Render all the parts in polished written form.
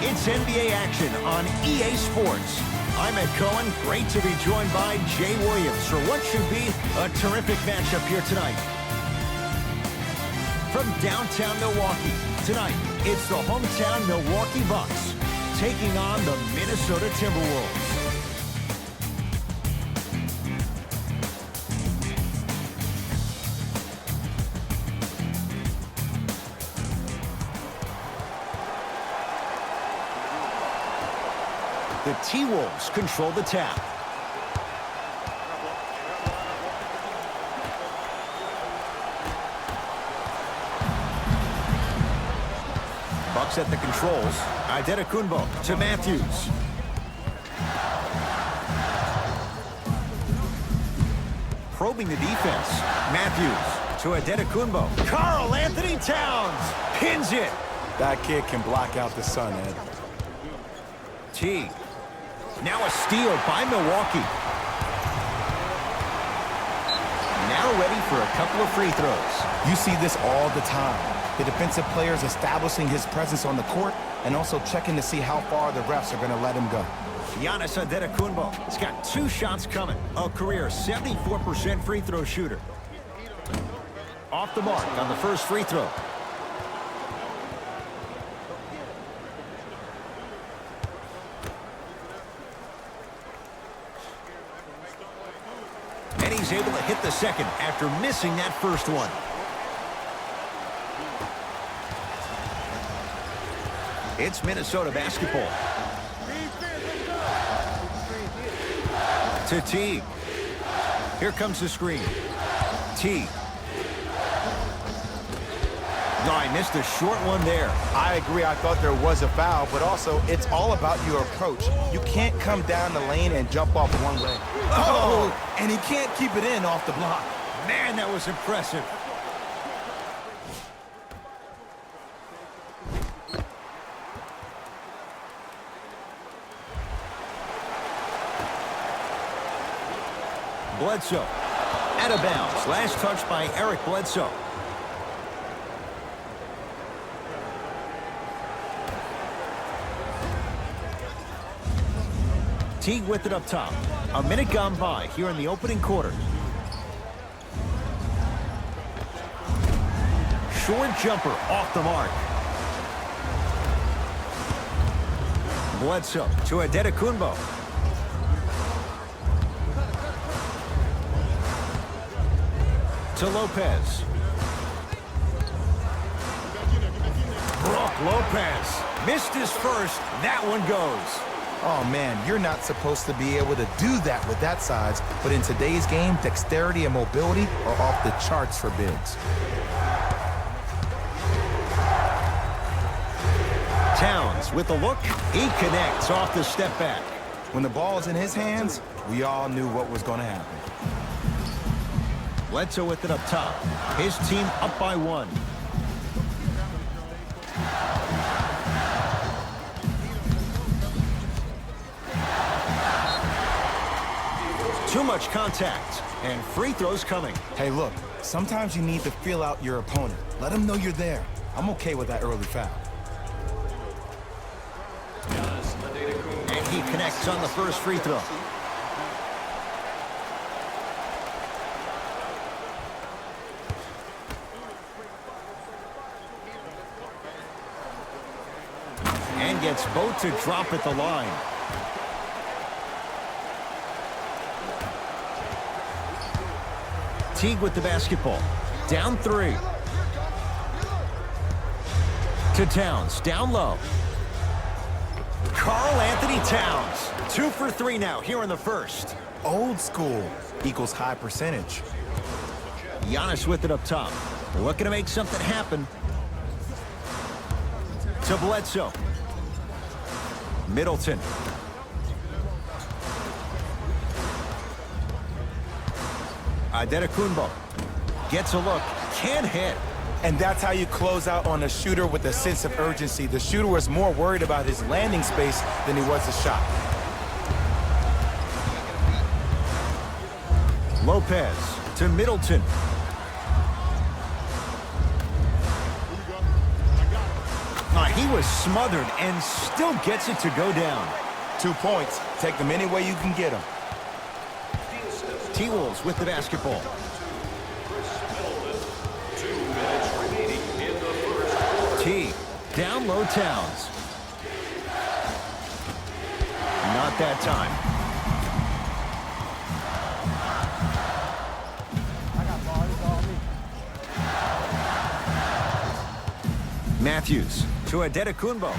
It's NBA action on EA Sports. I'm Ed Cohen. Great to be joined by Jay Williams for what should be a terrific matchup here tonight. From downtown Milwaukee, tonight it's the hometown Milwaukee Bucks taking on the Minnesota Timberwolves. The T-Wolves control the tap. Bucks at the controls. Antetokounmpo to Matthews. Probing the defense. Matthews to Antetokounmpo. Karl Anthony Towns pins it. That kid can block out the sun, Ed. T. Now a steal by Milwaukee. Now ready for a couple of free throws. You see this all the time. The defensive players establishing his presence on the court and also checking to see how far the refs are going to let him go. Giannis Antetokounmpo has got 2 shots coming. A career 74% free throw shooter. Off the mark on the first free throw. And he's able to hit the second after missing that first one. It's Minnesota basketball. To Teague. Here comes the screen. Teague. No, I missed a short one there. I agree. I thought there was a foul, but also it's all about your approach. You can't come down the lane and jump off one way. Oh, and he can't keep it in off the block. Man, that was impressive. Bledsoe. Out of bounds. Last touch by Eric Bledsoe. Teague with it up top. A minute gone by here in the opening quarter. Short jumper off the mark. Bledsoe to Antetokounmpo. To Lopez. Brook Lopez missed his first. That one goes. Oh, man, you're not supposed to be able to do that with that size, but in today's game, dexterity and mobility are off the charts for bigs. Towns with the look. He connects off the step back. When the ball's in his hands, we all knew what was going to happen. Bledsoe with it up top. His team up by 1. Too much contact, and free throws coming. Hey, look, sometimes you need to feel out your opponent. Let him know you're there. I'm okay with that early foul. And he connects on the first free throw. And gets both to drop at the line. Teague with the basketball. Down 3. To Towns. Down low. Karl Anthony Towns. 2 for 3 now here in the first. Old school equals high percentage. Giannis with it up top. Looking to make something happen. To Bledsoe. Middleton. Antetokounmpo gets a look, can't hit. And that's how you close out on a shooter with a sense of urgency. The shooter was more worried about his landing space than he was the shot. Lopez to Middleton. He was smothered and still gets it to go down. 2 points. Take them any way you can get them. T-Wolves with the basketball. T. Down low Towns. Not that time. Matthews to Adetokunbo.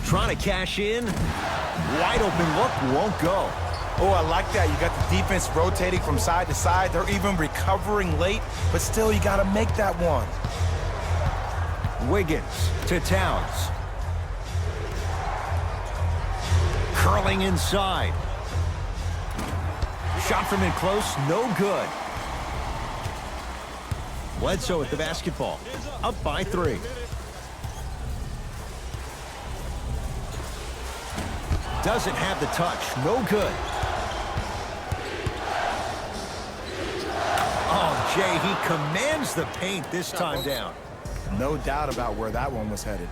Trying to cash in. Wide open look, won't go. Oh, I like that. You got the defense rotating from side to side. They're even recovering late, but still you got to make that one. Wiggins to Towns. Curling inside. Shot from in close, no good. Bledsoe with the basketball. Up by 3. Doesn't have the touch, no good. Oh, Jay, he commands the paint this time down. No doubt about where that one was headed.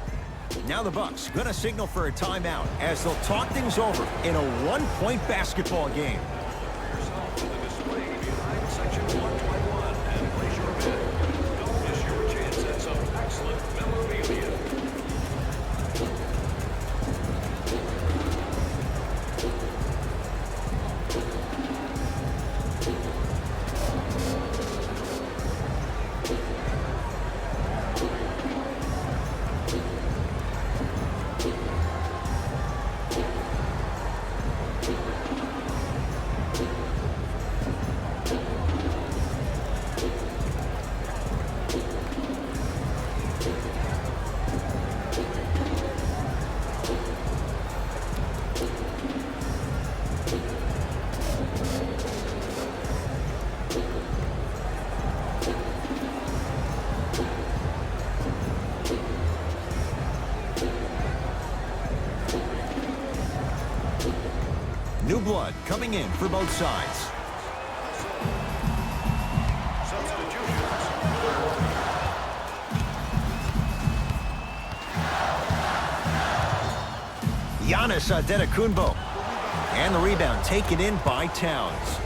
Now the Bucks gonna signal for a timeout as they'll talk things over in a 1-point basketball game. New blood coming in for both sides. Giannis Adetokunbo. And the rebound taken in by Towns.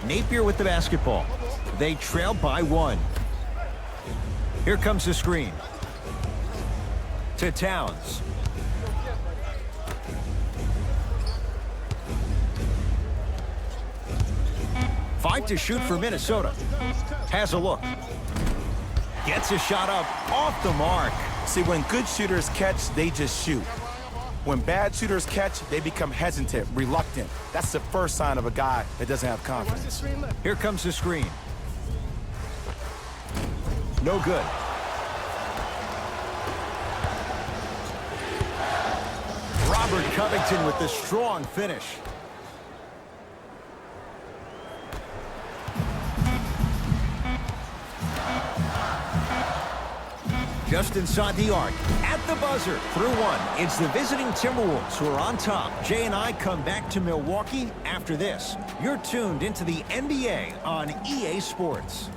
Napier with the basketball. They trail by 1. Here comes the screen. To Towns. Five to shoot for Minnesota. Has a look. Gets a shot up off the mark. See, when good shooters catch, they just shoot. When bad shooters catch, they become hesitant, reluctant. That's the first sign of a guy that doesn't have confidence. Here comes the screen. No good. Robert Covington with the strong finish. Just inside the arc, at the buzzer, through 1. It's the visiting Timberwolves who are on top. Jay and I come back to Milwaukee after this. You're tuned into the NBA on EA Sports.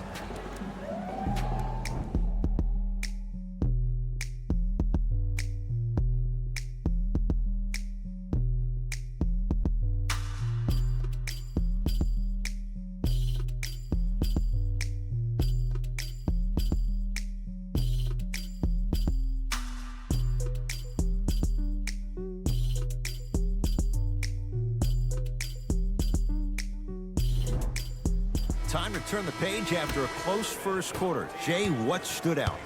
Time to turn the page after a close first quarter. Jay, what stood out?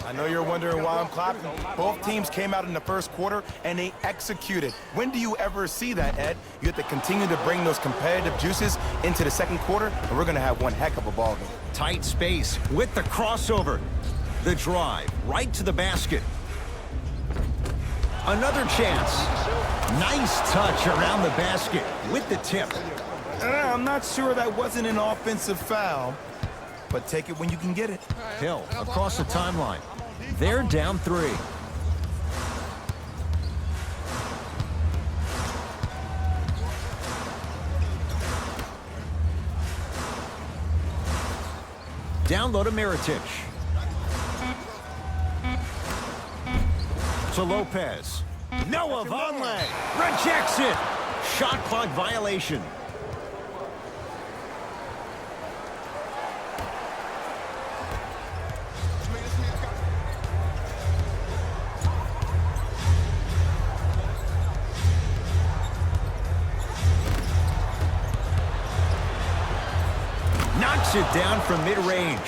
I know you're wondering why I'm clapping. Both teams came out in the first quarter, and they executed. When do you ever see that, Ed? You have to continue to bring those competitive juices into the second quarter, and we're going to have one heck of a ball game. Tight space with the crossover. The drive right to the basket. Another chance. Nice touch around the basket with the tip. I'm not sure that wasn't an offensive foul, but take it when you can get it. Hill across the timeline. They're down 3. Down low to Mirotic. To Lopez. Noah Vonleh rejects it. Shot clock violation. Knocks it down from mid-range.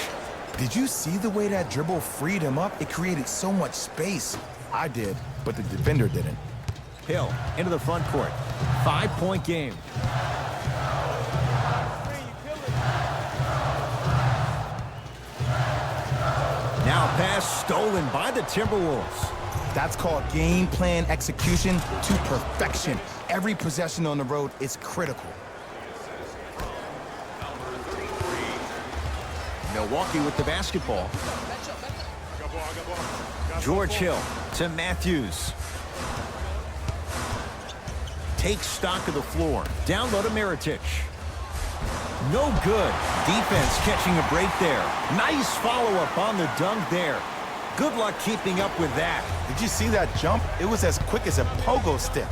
Did you see the way that dribble freed him up? It created so much space. I did, but the defender didn't. Hill into the front court. 5-point game. Now pass stolen by the Timberwolves. That's called game plan execution to perfection. Every possession on the road is critical. Milwaukee with the basketball. George Hill to Matthews. Takes stock of the floor. Down low to Mirotic. No good. Defense catching a break there. Nice follow-up on the dunk there. Good luck keeping up with that. Did you see that jump? It was as quick as a pogo stick.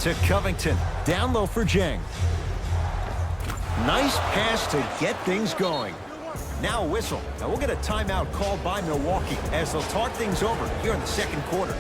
To Covington. Down low for Jeng. Nice pass to get things going. Now a whistle. Now we'll get a timeout called by Milwaukee as they'll talk things over here in the second quarter.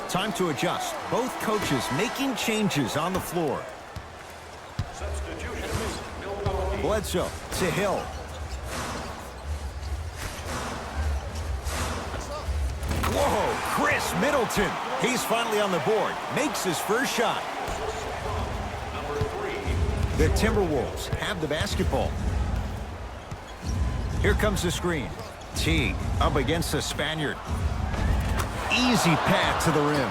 Time to adjust. Both coaches making changes on the floor. Bledsoe to Hill. Whoa, Chris Middleton. He's finally on the board. Makes his first shot. The Timberwolves have the basketball. Here comes the screen. Teague up against the Spaniard. Easy path to the rim.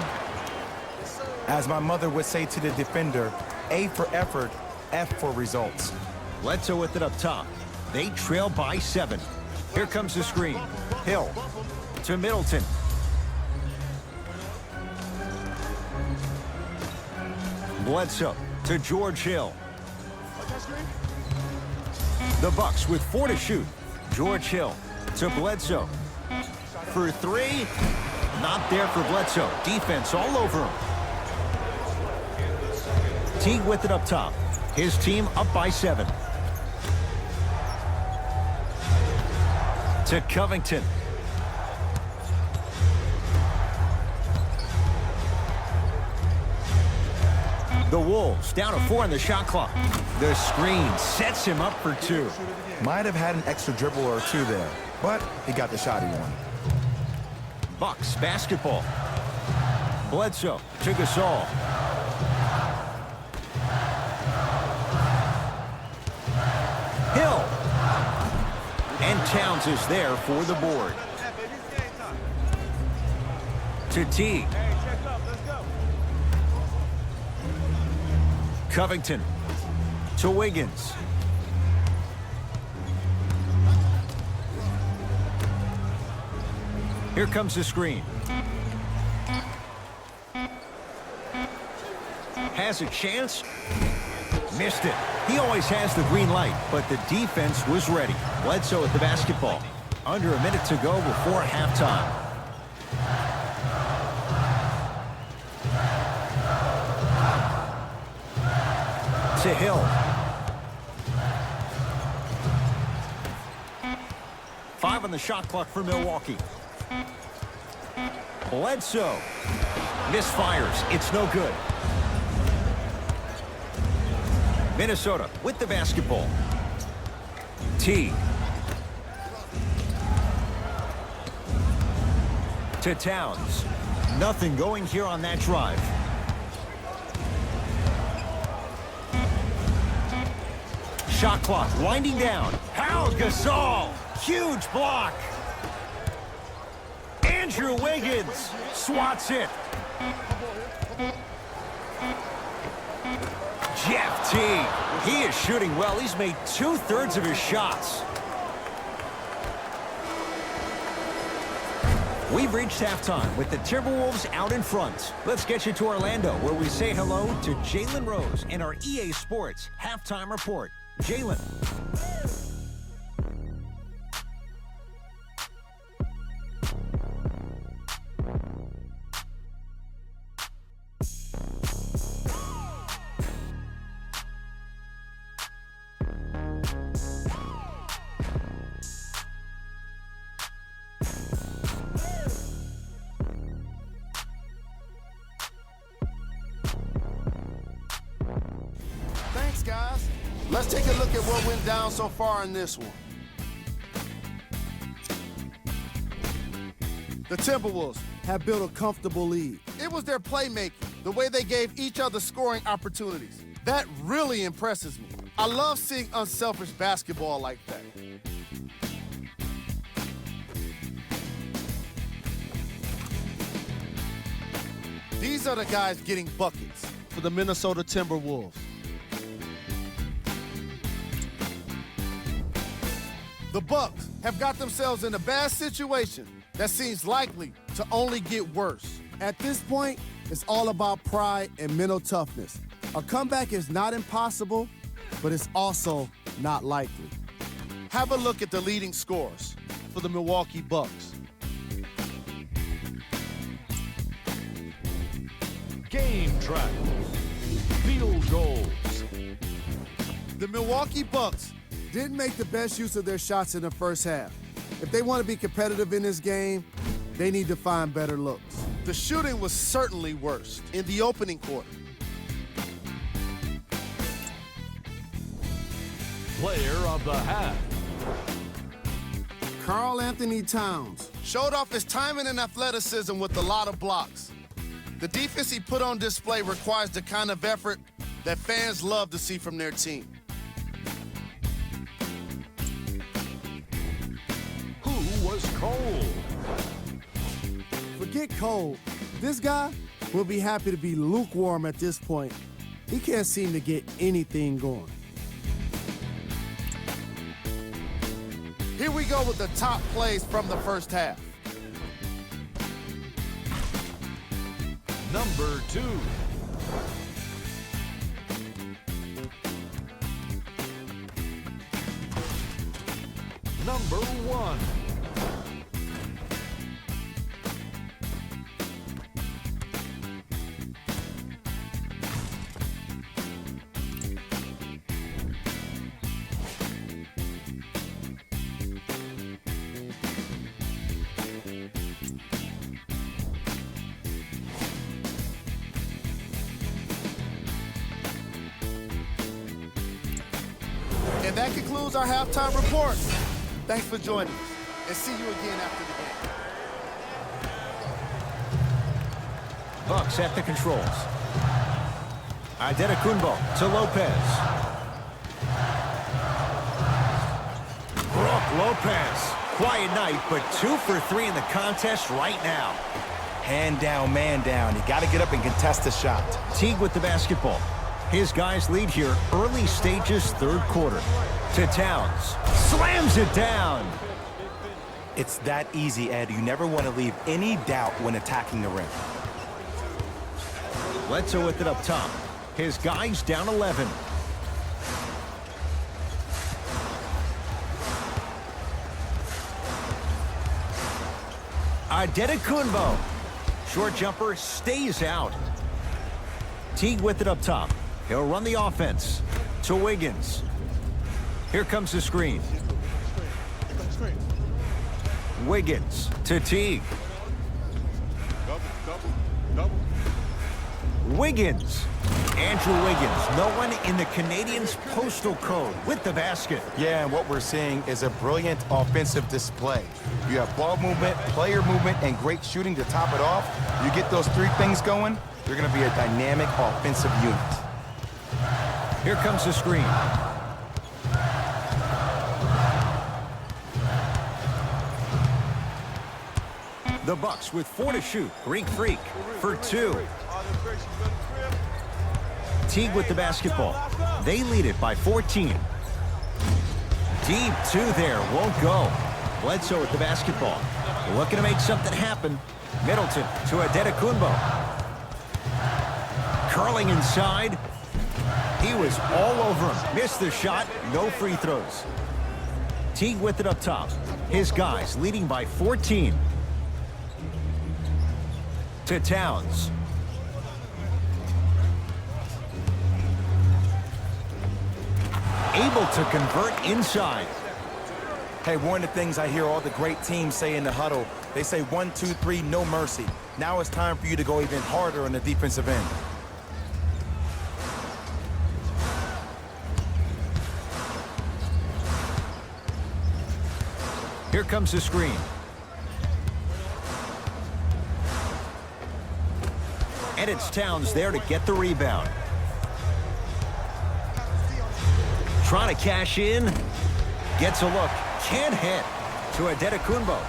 As my mother would say to the defender, A for effort, F for results. Bledsoe with it up top. They trail by 7. Here comes the screen. Hill to Middleton. Bledsoe to George Hill. The Bucks with 4 to shoot. George Hill to Bledsoe. For 3. Not there for Bledsoe. Defense all over him. Teague with it up top. His team up by 7. To Covington. The Wolves down to 4 on the shot clock. The screen sets him up for 2. Might have had an extra dribble or 2 there, but he got the shot he wanted. Bucks basketball. Bledsoe to Gasol. Hill. And Towns is there for the board. To Teague. Covington to Wiggins. Here comes the screen. Has a chance. Missed it. He always has the green light, but the defense was ready. Bledsoe at the basketball. Under a minute to go before halftime. To Hill. 5 on the shot clock for Milwaukee. Bledsoe. Misfires. It's no good. Minnesota with the basketball. T. To Towns. Nothing going here on that drive. Shot clock winding down. Pau Gasol. Huge block. Andrew Wiggins swats it. Jeff T. He is shooting well. He's made 2/3 of his shots. We've reached halftime with the Timberwolves out in front. Let's get you to Orlando, where we say hello to Jalen Rose in our EA Sports Halftime Report. Jalen. Thanks, guys. Let's take a look at what went down so far in this one. The Timberwolves have built a comfortable lead. It was their playmaking, the way they gave each other scoring opportunities. That really impresses me. I love seeing unselfish basketball like that. These are the guys getting buckets for the Minnesota Timberwolves. The Bucks have got themselves in a bad situation that seems likely to only get worse. At this point, it's all about pride and mental toughness. A comeback is not impossible, but it's also not likely. Have a look at the leading scorers for the Milwaukee Bucks. Game track. Field goals. The Milwaukee Bucks didn't make the best use of their shots in the first half. If they want to be competitive in this game, they need to find better looks. The shooting was certainly worse in the opening quarter. Player of the half. Karl Anthony Towns showed off his timing and athleticism with a lot of blocks. The defense he put on display requires the kind of effort that fans love to see from their team. Who was cold? Forget cold. This guy will be happy to be lukewarm at this point. He can't seem to get anything going. Here we go with the top plays from the first half. Number 2. Number 1. And that concludes our halftime report. Thanks for joining us, and see you again after the game. Bucks at the controls. Antetokounmpo to Lopez. Brook Lopez. Quiet night, but 2 for 3 in the contest right now. Hand down, man down. You got to get up and contest the shot. Teague with the basketball. His guys lead here early stages, third quarter. To Towns. Slams it down. It's that easy, Ed. You never want to leave any doubt when attacking the rim. Bledsoe with it up top. His guys down 11. Antetokounmpo. Short jumper stays out. Teague with it up top. He'll run the offense to Wiggins. Here comes the screen. Wiggins to Teague. Wiggins. Andrew Wiggins, no one in the Canadians' postal code with the basket. Yeah, and what we're seeing is a brilliant offensive display. You have ball movement, player movement, and great shooting to top it off. You get those three things going, you're going to be a dynamic offensive unit. Here comes the screen. The Bucks with 4 to shoot. Greek Freak for 2. Teague with the basketball. They lead it by 14. Deep 2 there. Won't go. Bledsoe with the basketball. Looking to make something happen. Middleton to Adetokunbo. Curling inside. He was all over him. Missed the shot. No free throws. Teague with it up top. His guys leading by 14. To Towns. Able to convert inside. Hey, one of the things I hear all the great teams say in the huddle, they say 1, 2, 3, no mercy. Now it's time for you to go even harder on the defensive end. Here comes the screen. And it's Towns there to get the rebound. Trying to cash in. Gets a look. Can't hit. To Adetokunbo.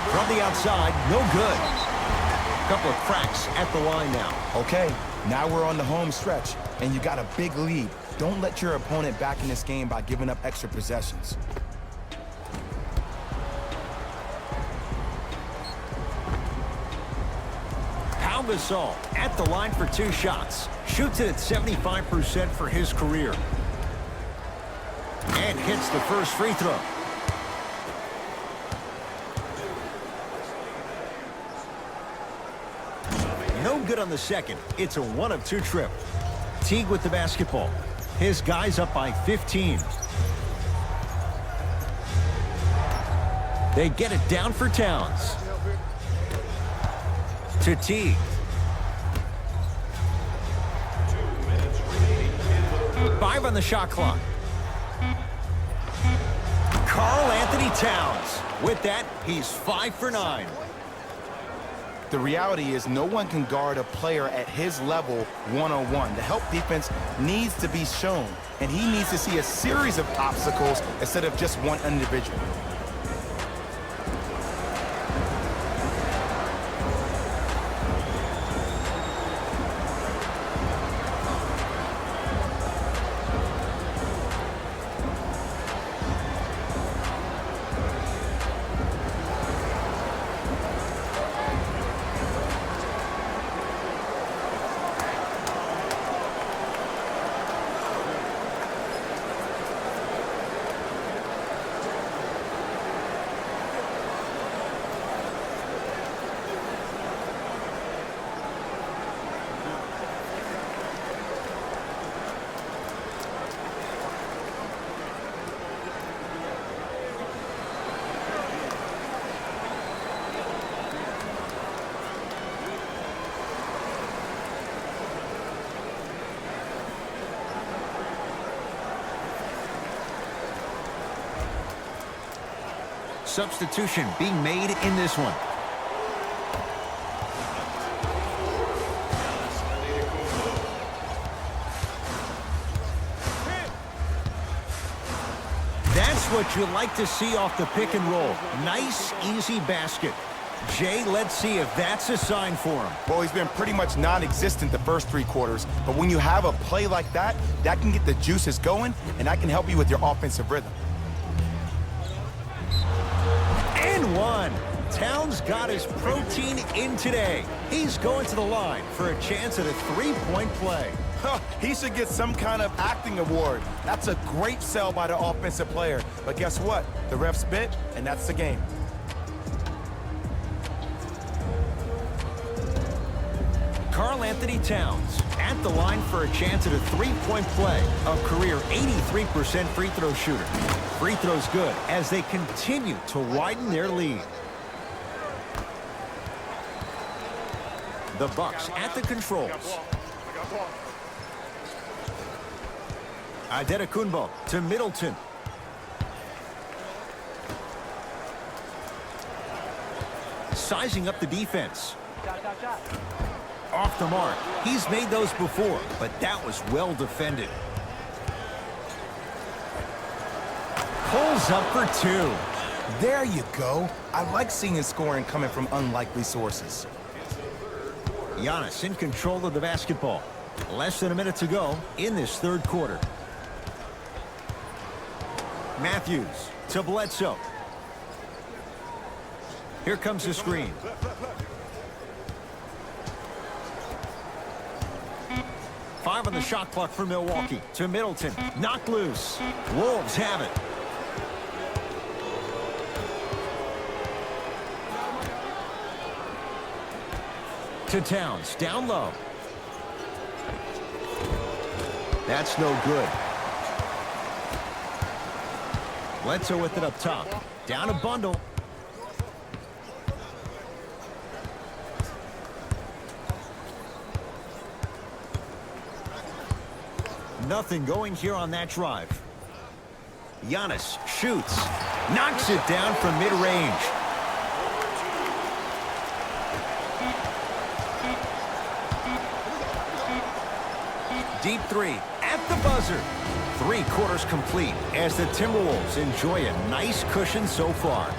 From the outside, no good. Couple of cracks at the line now. Okay, now we're on the home stretch, and you got a big lead. Don't let your opponent back in this game by giving up extra possessions. Gasol at the line for 2 shots. Shoots it at 75% for his career. And hits the first free throw. No good on the second. It's a 1 of 2 trip. Teague with the basketball. His guys up by 15. They get it down for Towns. To Teague. 5 on the shot clock. Karl-Anthony Towns. With that, he's 5 for 9. The reality is no one can guard a player at his level one-on-one. The help defense needs to be shown, and he needs to see a series of obstacles instead of just one individual. Substitution being made in this one. That's what you like to see off the pick and roll. Nice, easy basket. Jay, let's see if that's a sign for him. Well, he's been pretty much non-existent the first 3 quarters, but when you have a play like that, that can get the juices going, and that can help you with your offensive rhythm. And 1. Towns got his protein in today. He's going to the line for a chance at a 3-point play. He should get some kind of acting award. That's a great sell by the offensive player. But guess what? The refs bit, and that's the game. Karl-Anthony Towns at the line for a chance at a three-point play. A career 83% free throw shooter. Free throws good as they continue to widen their lead. The Bucks at the controls. Adetokunbo to Middleton. Sizing up the defense. Off the mark. He's made those before, but that was well defended. Pulls up for two. There you go. I like seeing scoring coming from unlikely sources. Giannis in control of the basketball. Less than a minute to go in this third quarter. Matthews to Bledsoe. Here comes the screen. Five on the shot clock for Milwaukee. To Middleton. Knocked loose. Wolves have it. To Towns. Down low. That's no good. Bledsoe with it up top. Down a bundle. Nothing going here on that drive. Giannis shoots. Knocks it down from mid-range. Deep three at the buzzer. 3 quarters complete as the Timberwolves enjoy a nice cushion so far.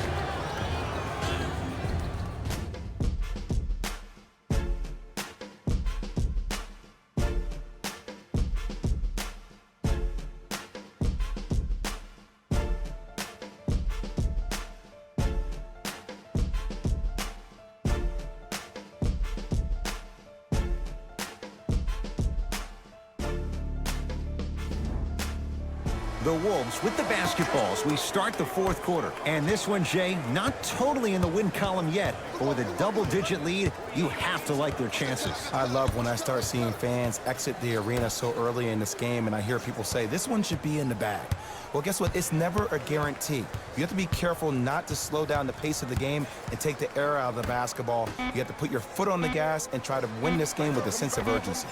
The Wolves with the basketballs. We start the fourth quarter. And this one, Jay, not totally in the win column yet, but with a double-digit lead, you have to like their chances. I love when I start seeing fans exit the arena so early in this game, and I hear people say, this one should be in the bag. Well, guess what? It's never a guarantee. You have to be careful not to slow down the pace of the game and take the air out of the basketball. You have to put your foot on the gas and try to win this game with a sense of urgency.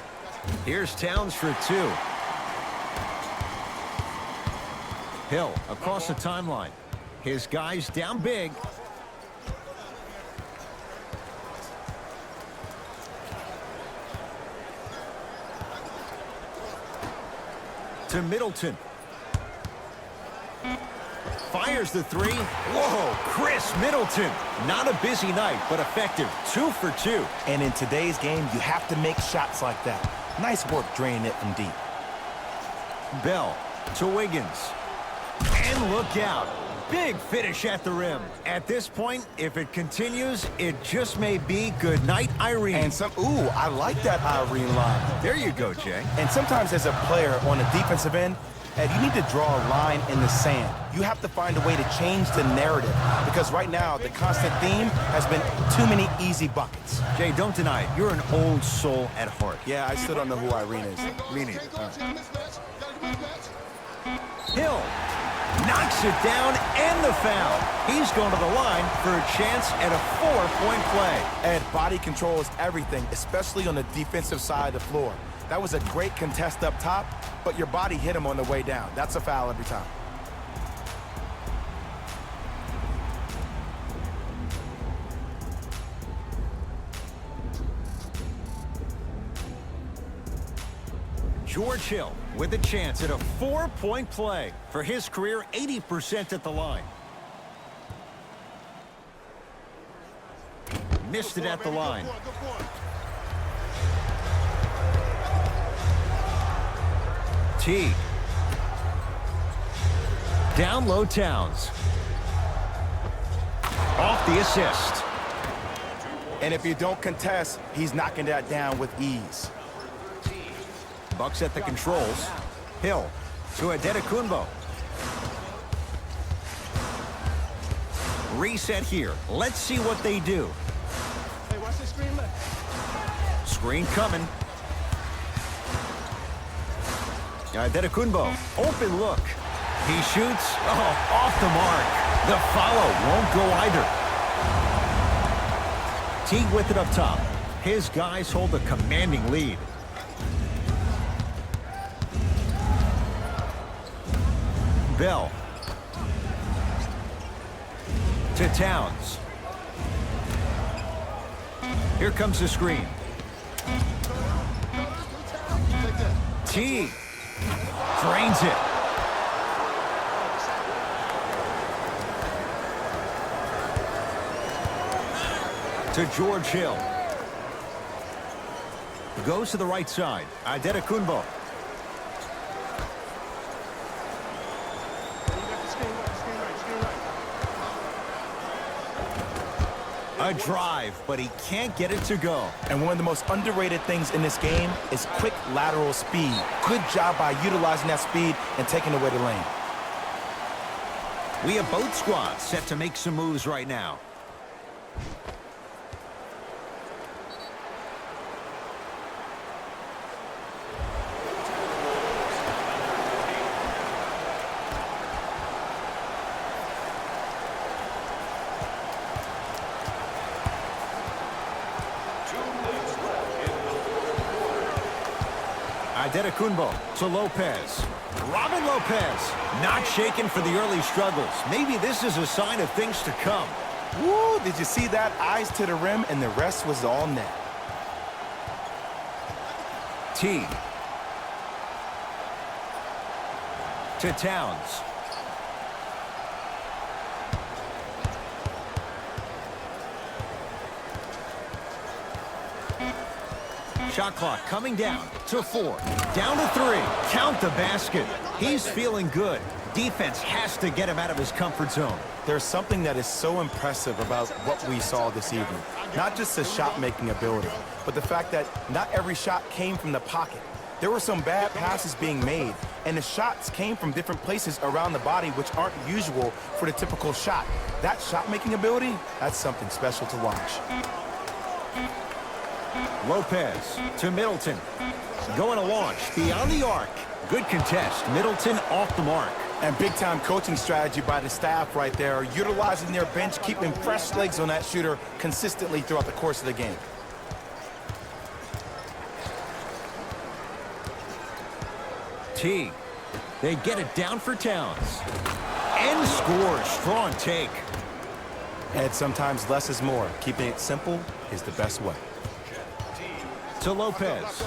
Here's Towns for 2. Hill across the timeline. His guys down big. To Middleton. Fires the 3. Whoa, Chris Middleton. Not a busy night, but effective. 2 for 2. And in today's game, you have to make shots like that. Nice work draining it from deep. Bell to Wiggins. And look out. Big finish at the rim. At this point, if it continues, it just may be good night, Irene. And ooh, I like that Irene line. There you go, Jay. And sometimes as a player on the defensive end, Ed, you need to draw a line in the sand. You have to find a way to change the narrative because right now the constant theme has been too many easy buckets. Jay, don't deny it. You're an old soul at heart. Yeah, I still don't know who Irene is. Me neither. Hill knocks it down and the foul. He's going to the line for a chance at a 4-point play. Ed, body control is everything, especially on the defensive side of the floor. That was a great contest up top, but your body hit him on the way down. That's a foul every time. George Hill with a chance at a 4-point play. For his career, 80% at the line. Missed it at the line. T. Down low, Towns. Off the assist. And if you don't contest, he's knocking that down with ease. Bucks at the controls. Hill to Adetokunbo. Reset here. Let's see what they do. Hey, watch the screen left. Screen coming. Antetokounmpo, open look. He shoots. Oh, off the mark. The follow won't go either. Teague with it up top. His guys hold a commanding lead. Bell. To Towns. Here comes the screen. Teague. Drains it. To George Hill. Goes to the right side. Antetokounmpo. A drive, but he can't get it to go. And one of the most underrated things in this game is quick lateral speed. Good job by utilizing that speed and taking away the lane. We have both squads set to make some moves right now. Antetokounmpo to Lopez. Robin Lopez not shaken for the early struggles. Maybe this is a sign of things to come. Woo, did you see that? Eyes to the rim, and the rest was all net. Teague. To Towns. Shot clock coming down to 4. Down to 3. Count the basket. He's feeling good. Defense has to get him out of his comfort zone. There's something that is so impressive about what we saw this evening. Not just the shot-making ability, but the fact that not every shot came from the pocket. There were some bad passes being made, and the shots came from different places around the body which aren't usual for the typical shot. That shot-making ability, that's something special to watch. Lopez to Middleton. Going to launch beyond the arc. Good contest. Middleton off the mark. And big-time coaching strategy by the staff right there, utilizing their bench, keeping fresh legs on that shooter consistently throughout the course of the game. Teague. They get it down for Towns. And scores. Strong take. And sometimes less is more. Keeping it simple is the best way. To Lopez.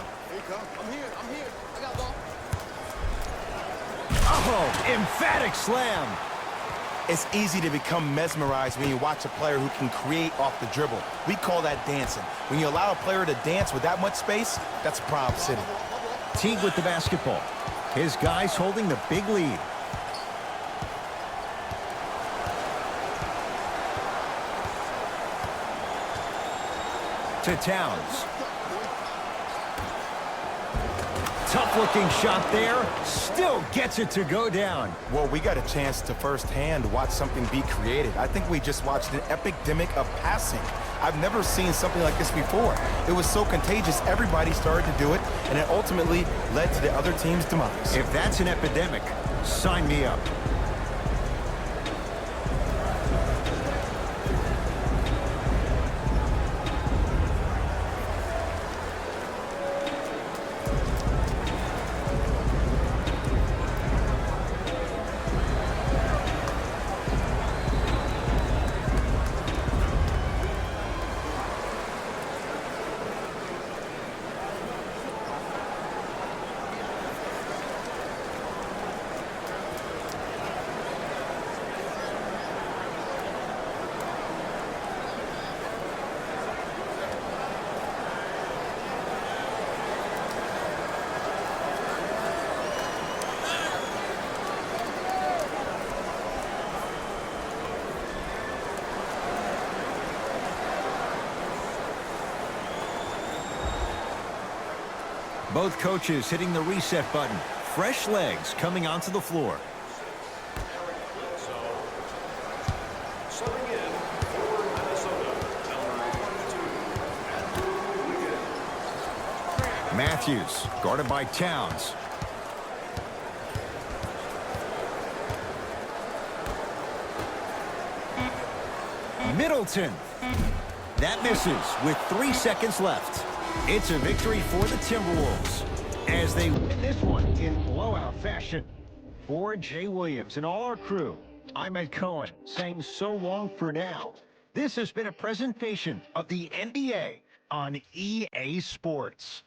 Oh, emphatic slam. It's easy to become mesmerized when you watch a player who can create off the dribble. We call that dancing. When you allow a player to dance with that much space, that's Prob City. Teague with the basketball. His guys holding the big lead. To Towns. Tough-looking shot there. Still gets it to go down. Well, we got a chance to firsthand watch something be created. I think we just watched an epidemic of passing. I've never seen something like this before. It was so contagious, everybody started to do it, and it ultimately led to the other team's demise. If that's an epidemic, sign me up. Both coaches hitting the reset button. Fresh legs coming onto the floor. Matthews, guarded by Towns. Middleton. That misses with 3 seconds left. It's a victory for the Timberwolves as they win this one in blowout fashion. For Jay Williams and all our crew, I'm Ed Cohen saying so long for now. This has been a presentation of the NBA on EA Sports.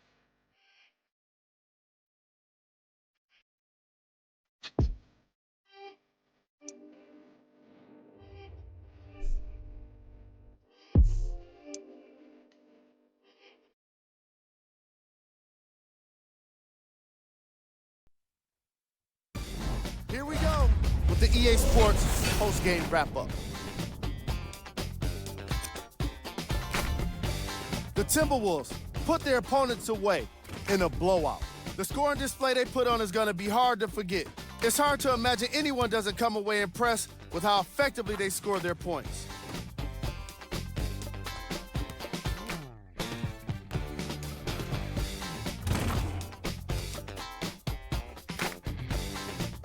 Here we go with the EA Sports post-game wrap-up. The Timberwolves put their opponents away in a blowout. The scoring display they put on is going to be hard to forget. It's hard to imagine anyone doesn't come away impressed with how effectively they scored their points.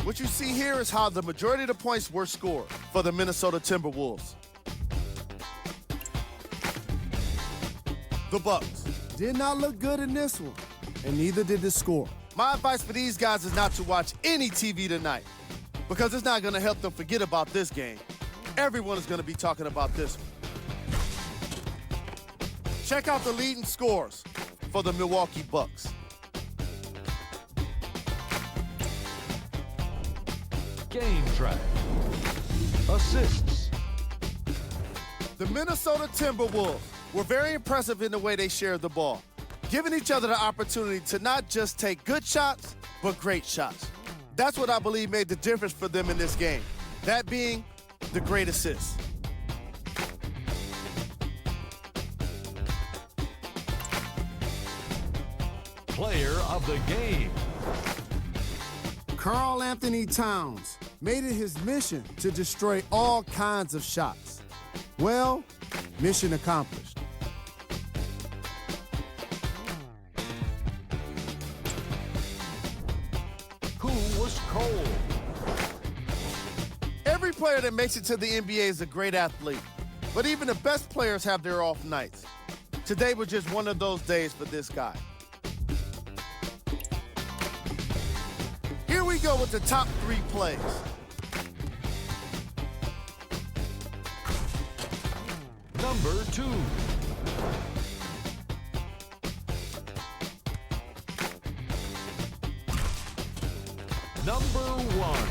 What you see here is how the majority of the points were scored for the Minnesota Timberwolves. The Bucks did not look good in this one, and neither did the score. My advice for these guys is not to watch any TV tonight, because it's not going to help them forget about this game. Everyone is going to be talking about this one. Check out the leading scores for the Milwaukee Bucks. Game track. Assists. The Minnesota Timberwolves were very impressive in the way they shared the ball, giving each other the opportunity to not just take good shots, but great shots. That's what I believe made the difference for them in this game, that being the great assists. Player of the game. Karl Anthony Towns made it his mission to destroy all kinds of shots. Well, mission accomplished. Who was cold? Every player that makes it to the NBA is a great athlete, but even the best players have their off nights. Today was just one of those days for this guy. Here we go with the top 3 plays. Number 2. Number 1.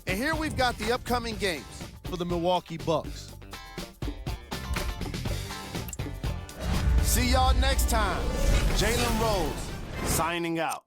And here we've got the upcoming games for the Milwaukee Bucks. See y'all next time. Jalen Rose signing out.